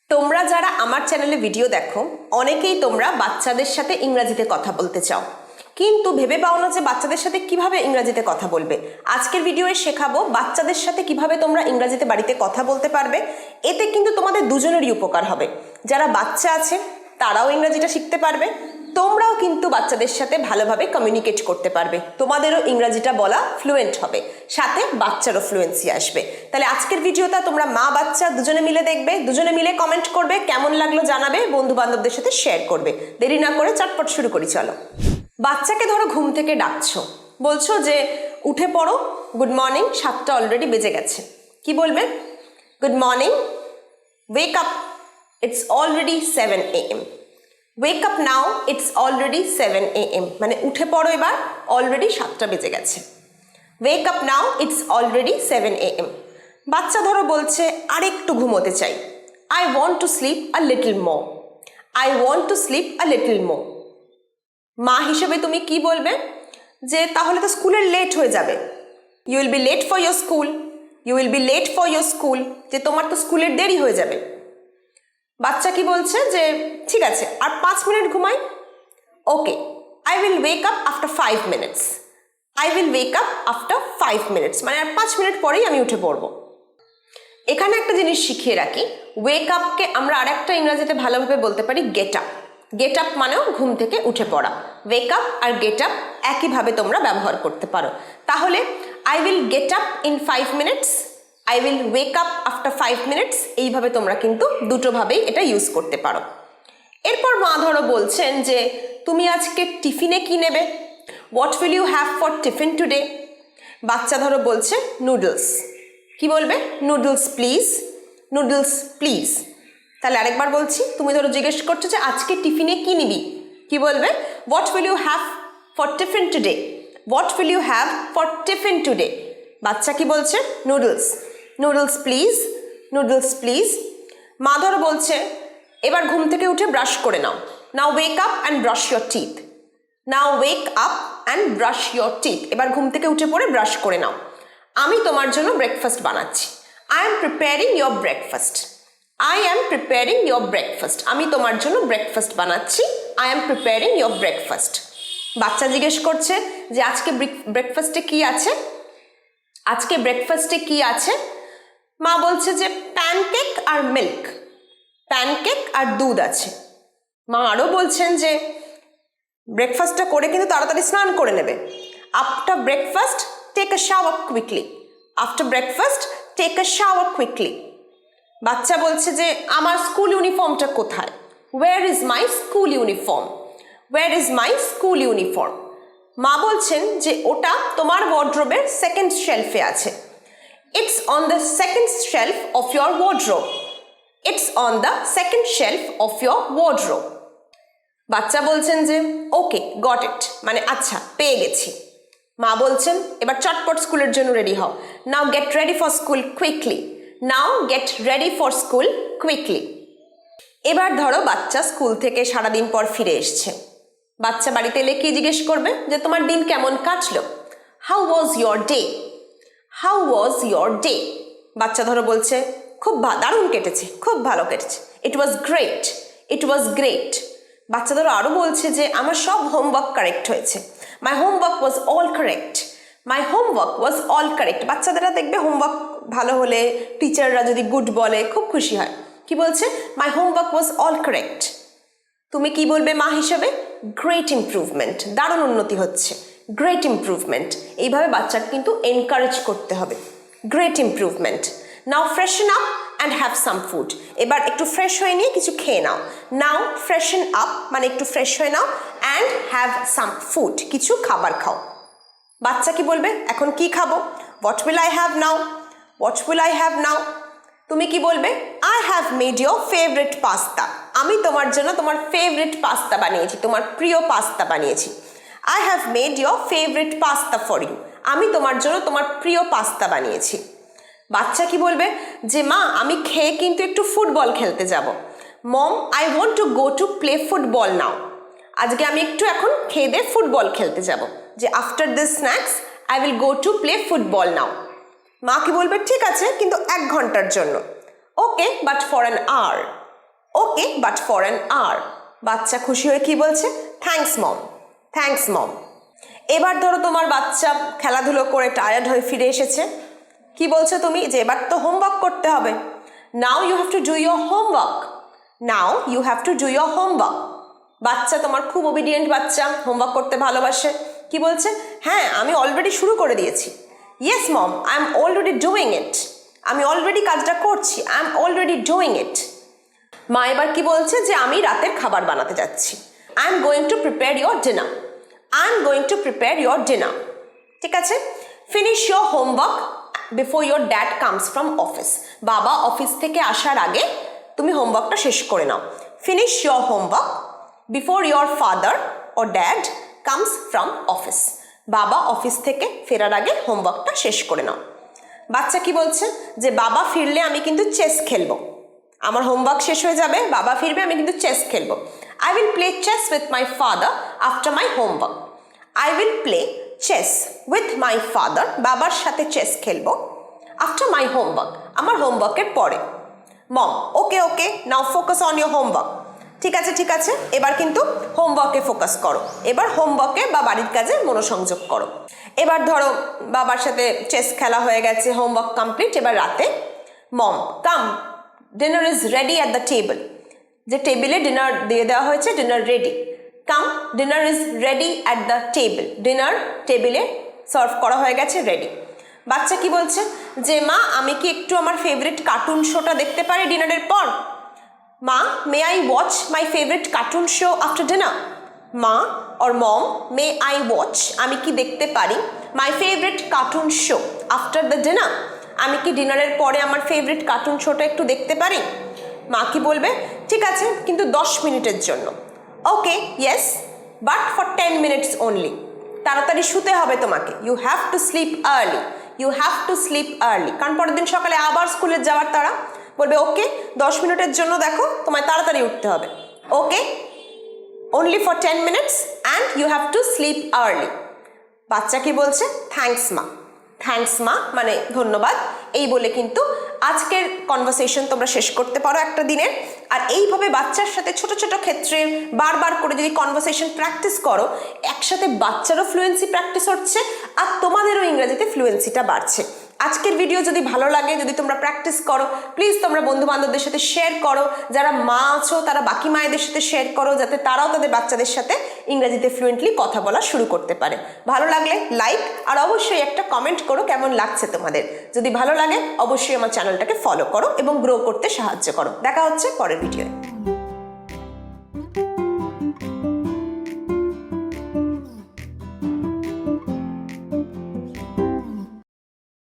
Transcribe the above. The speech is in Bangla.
তোমরা যারা আমার চ্যানেলে ভিডিও দেখো অনেকেই তোমরা বাচ্চাদের সাথে ইংরেজিতে কথা বলতে চাও, কিন্তু ভেবে পাও না যে বাচ্চাদের সাথে কিভাবে ইংরেজিতে কথা বলবে। আজকের ভিডিওয়ে শেখাবো বাচ্চাদের সাথে কিভাবে তোমরা ইংরেজিতে বাড়িতে কথা বলতে পারবে। এতে কিন্তু তোমাদের দুজনেরই উপকার হবে। যারা বাচ্চা আছে তারাও ইংরেজিটা শিখতে পারবে, তোমরাও কিন্তু বাচ্চাদের সাথে ভালোভাবে কমিউনিকেট করতে পারবে, তোমাদেরও ইংরেজিটা বলা ফ্লুয়েন্ট হবে, সাথে বাচ্চারও ফ্লুয়েন্সি আসবে। তাহলে আজকের ভিডিওটা তোমরা মা বাচ্চা দুজনে মিলে দেখবে, দুজনে মিলে কমেন্ট করবে, কেমন লাগলো জানাবে, বন্ধু বান্ধবদের সাথে শেয়ার করবে। দেরি না করে চটপট শুরু করি, চলো। বাচ্চাকে ধরো ঘুম থেকে ডাকছো, বলছো যে উঠে পড়ো, গুড মর্নিং, 7টা অলরেডি বেজে গেছে। কি বলবে? Good morning, wake up, it's already 7 AM। Wake up now, it's already 7 AM, মানে উঠে পড়ো এবার, অলরেডি 7টা বেজে গেছে। Wake up now, it's already 7 AM। বাচ্চা ধরো বলছে আরেকটু ঘুমোতে চাই, I want to sleep a little more, I want to sleep a little more. মা হিসেবে তুমি কি বলবে? যে তাহলে তো স্কুলের লেট হয়ে যাবে, you will be late for your school, you will be late for your school, যে তোমার তো স্কুলের দেরি হয়ে যাবে। বাচ্চা কি বলছে? যে ঠিক আছে আর 5 মিনিট ঘুমাই, okay, I will wake up after 5 minutes, I will wake up after 5 minutes, মানে আর 5 মিনিট পরেই আমি উঠে পড়বো। এখানে একটা জিনিস শিখিয়ে রাখি, ওয়েক আপকে আমরা আরেকটা ইংরেজিতে ভালোভাবে বলতে পারি গেট আপ। গেট আপ মানেও ঘুম থেকে উঠে পড়া। ওয়েক আপ আর গেট আপ একইভাবে তোমরা ব্যবহার করতে পারো। তাহলে I will get up in 5 minutes, I will wake up after 5 minutes, এইভাবে তোমরা কিন্তু দুটোভাবেই এটা ইউজ করতে পারো। এরপর মা ধরো বলছেন যে তুমি আজকে টিফিনে কি নেবে, what will you have for tiffin today. বাচ্চা ধরো বলছে নুডলস। কি বলবে? Noodles please, noodles please. তাহলে আরেকবার বলছি, তুমি ধরো জিজ্ঞেস করছো যে আজকে টিফিনে কি নিবি, কি বলবে? What will you have for tiffin today, what will you have for tiffin today. বাচ্চা কি বলছে? Noodles, noodles please, noodles please. মা ধরো বলছে এবার ঘুম থেকে উঠে ব্রাশ করে নাও, now wake up and brush your teeth, now wake up and brush your teeth. এবার ঘুম থেকে উঠে পড়ে ব্রাশ করে নাও। আমি তোমার জন্য ব্রেকফাস্ট বানাচ্ছি, I am preparing your breakfast, I am preparing your breakfast. আমি তোমার জন্য ব্রেকফাস্ট বানাচ্ছি, I am preparing your breakfast. বাচ্চা জিজ্ঞেস করছে যে আজকে ব্রেকফাস্টে কি আছে, আজকে ব্রেকফাস্টে কি আছে। মা বলছে যে প্যানকেক আর মিল্ক, প্যানকেক আর দুধ আছে। মা আরও বলছেন যে ব্রেকফাস্টটা করে কিন্তু তাড়াতাড়ি স্নান করে নেবে। After breakfast take a shower quickly, after breakfast take a shower quickly. বাচ্চা বলছে যে আমার স্কুল ইউনিফর্মটা কোথায়, where is my school uniform, where is my school uniform. মা বলছেন যে ওটা তোমার ওয়ার্ড্রোবের সেকেন্ড শেলফে আছে, it's on the second shelf of your wardrobe, it's on the second shelf of your wardrobe. বাচ্চা বলছেন যে ওকে গট ইট, মানে আচ্ছা পেয়ে গেছি। মা বলছেন এবার চটপট স্কুলের জন্য রেডি হও, নাও get ready for school quickly, now get ready for school quickly. এবার ধরো বাচ্চা স্কুল থেকে সারাদিন পর ফিরে এসছে। বাচ্চা বাড়িতে এলে কি জিজ্ঞেস করবে? যে তোমার দিন কেমন কাটলো, how was your day, how was your day. বাচ্চা ধরো বলছে খুব দারুণ কেটেছে, খুব ভালো কেটেছে, ইট was great, it was great. বাচ্চা ধরো আরও বলছে যে আমার সব হোমওয়ার্ক কারেক্ট হয়েছে, my homework was all correct, my homework was all correct. বাচ্চাদেরা দেখবে হোমওয়ার্ক ভালো হলে টিচাররা যদি গুড বলে খুব খুশি হয়। কি বলছে? মাই হোমওয়ার্ক ওয়াজ অল কারেক্ট। তুমি কি বলবে মা হিসেবে? গ্রেট ইমপ্রুভমেন্ট, দারুণ উন্নতি হচ্ছে, গ্রেট ইমপ্রুভমেন্ট। এইভাবে বাচ্চাকে কিন্তু এনকারেজ করতে হবে, great improvement. Now ফ্রেশন up and have some food. এবার একটু ফ্রেশ হয়ে নিয়ে কিছু খেয়ে নাও, নাও ফ্রেশন আপ মানে একটু ফ্রেশ হয়ে নাও, অ্যান্ড হ্যাভ সাম ফুড, কিছু খাবার খাও। বাচ্চা কি বলবে? এখন কি খাবো? What will I have now, what will I have নাও। তুমি কি বলবে? I have made your favourite pasta, আমি তোমার জন্য তোমার ফেভারিট পাস্তা বানিয়েছি, তোমার প্রিয় পাস্তা বানিয়েছি। I have made your favourite pasta for you, আমি তোমার জন্য তোমার প্রিয় পাস্তা বানিয়েছি। বাচ্চা কি বলবে? যে মা আমি খেয়ে কিন্তু একটু ফুটবল খেলতে যাব, mom I want to go to play football now, আজকে আমি একটু এখন খেয়ে দিয়ে ফুটবল খেলতে যাব, যে after this snacks I will go to play football now. মা কি বলবে? ঠিক আছে কিন্তু 1 ঘন্টার জন্য, okay but for an hour, okay but for an hour. বাচ্চা খুশি হয়ে কি বলছে? Thanks mom, thanks mom. এবার ধরো তোমার বাচ্চা খেলাধুলো করে টায়ার্ড হয়ে ফিরে এসেছে। কি বলছো তুমি? যে এবার তো হোমওয়ার্ক করতে হবে। Now you have to do your homework, now you have to do your homework. বাচ্চা তোমার খুব ওবিডিয়েন্ট বাচ্চা, হোমওয়ার্ক করতে ভালোবাসে। কি বলছে? হ্যাঁ আমি অলরেডি শুরু করে দিয়েছি। Yes mom, I am already doing it. আমি অলরেডি কাজটা করছি, I am already doing it. মা এবার কি বলছে? যে আমি রাতের খাবার বানাতে যাচ্ছি। I am going to prepare your dinner, I am going to prepare your dinner. ঠিক আছে? Finish your homework before your dad comes from office. বাবা অফিস থেকে আসার আগে তুমি হোমওয়ার্কটা শেষ করে নাও। Finish your homework before your father ও ড্যাড কামস ফ্রম অফিস। বাবা অফিস থেকে ফেরার আগে হোমওয়ার্কটা শেষ করে নাও। বাচ্চা কি বলছে? যে বাবা ফিরলে আমি কিন্তু চেস খেলবো। আমার হোমওয়ার্ক শেষ হয়ে যাবে, বাবা ফিরবে, আমি কিন্তু চেস খেলবো। I will play chess with my father after my homework. I will play chess with my father, বাবার সাথে চেস খেলবো, আফটার মাই হোমওয়ার্ক, আমার হোমওয়ার্কের পরে। মম ওকে ওকে, নাও ফোকাস অন ইয়োর হোমওয়ার্ক। ঠিক আছে ঠিক আছে, এবার কিন্তু হোমওয়ার্কে ফোকাস করো। এবার হোমওয়ার্কে বা বাড়ির কাজে মনোসংযোগ করো। এবার ধরো বাবার সাথে চেস খেলা হয়ে গেছে, হোমওয়ার্ক কমপ্লিট। এবার রাতে mom come, dinner is ready at the table. যে টেবিলে ডিনার দিয়ে দেওয়া হয়েছে, dinner ready. Come, dinner is ready at the table. Dinner টেবিলে সার্ভ করা হয়ে গেছে, রেডি। বাচ্চা কি বলছে? যে মা আমি কি একটু আমার ফেভারিট কার্টুন শোটা দেখতে পারি ডিনারের পর? মা may I watch my favourite cartoon show after dinner. মা or mom may I watch, আমি কি দেখতে পারি my favourite cartoon show after the dinner? আমি কি ডিনারের পরে আমার ফেভারিট কার্টুন শোটা একটু দেখতে পারি? মা কি বলবে? ঠিক আছে, কিন্তু 10 মিনিটের জন্য। Okay yes, but for 10 minutes only. তাড়াতাড়ি শুতে হবে তোমাকে। You have to sleep early, you have to sleep early. কারণ পরের দিন সকালে আবার স্কুলে যাওয়ার তারা। বলবে ওকে 10 মিনিটের জন্য দেখো তোমায় তাড়াতাড়ি উঠতে হবে। ওকে only for 10 minutes and you have to sleep early. বাচ্চা কি বলছে? থ্যাঙ্কস মা, থ্যাঙ্কস মা মানে ধন্যবাদ। এই বলে কিন্তু আজকের কনভারসেশন তোমরা শেষ করতে পারো একটা দিনের। আর এইভাবে বাচ্চার সাথে ছোট ছোট ক্ষেত্রে বারবার করে যদি কনভারসেশন প্র্যাকটিস করো, একসাথে বাচ্চারও ফ্লুয়েন্সি প্র্যাকটিস হচ্ছে আর তোমাদেরও ইংরেজিতে ফ্লুয়েন্সিটা বাড়ছে। আজকের ভিডিও যদি ভালো লাগে, যদি তোমরা প্র্যাকটিস করো, প্লিজ তোমরা বন্ধু বান্ধবদের সাথে শেয়ার করো। যারা মা আছো তারা বাকি মায়েদের সাথে শেয়ার করো, যাতে তারাও তাদের বাচ্চাদের সাথে ইংরেজিতে ফ্লুয়েন্টলি কথা বলা শুরু করতে পারে। ভালো লাগলে লাইক আর অবশ্যই একটা কমেন্ট করো কেমন লাগছে তোমাদের। যদি ভালো লাগে অবশ্যই আমার চ্যানেলটাকে ফলো করো এবং গ্রো করতে সাহায্য করো। দেখা হচ্ছে পরের ভিডিওয়ে।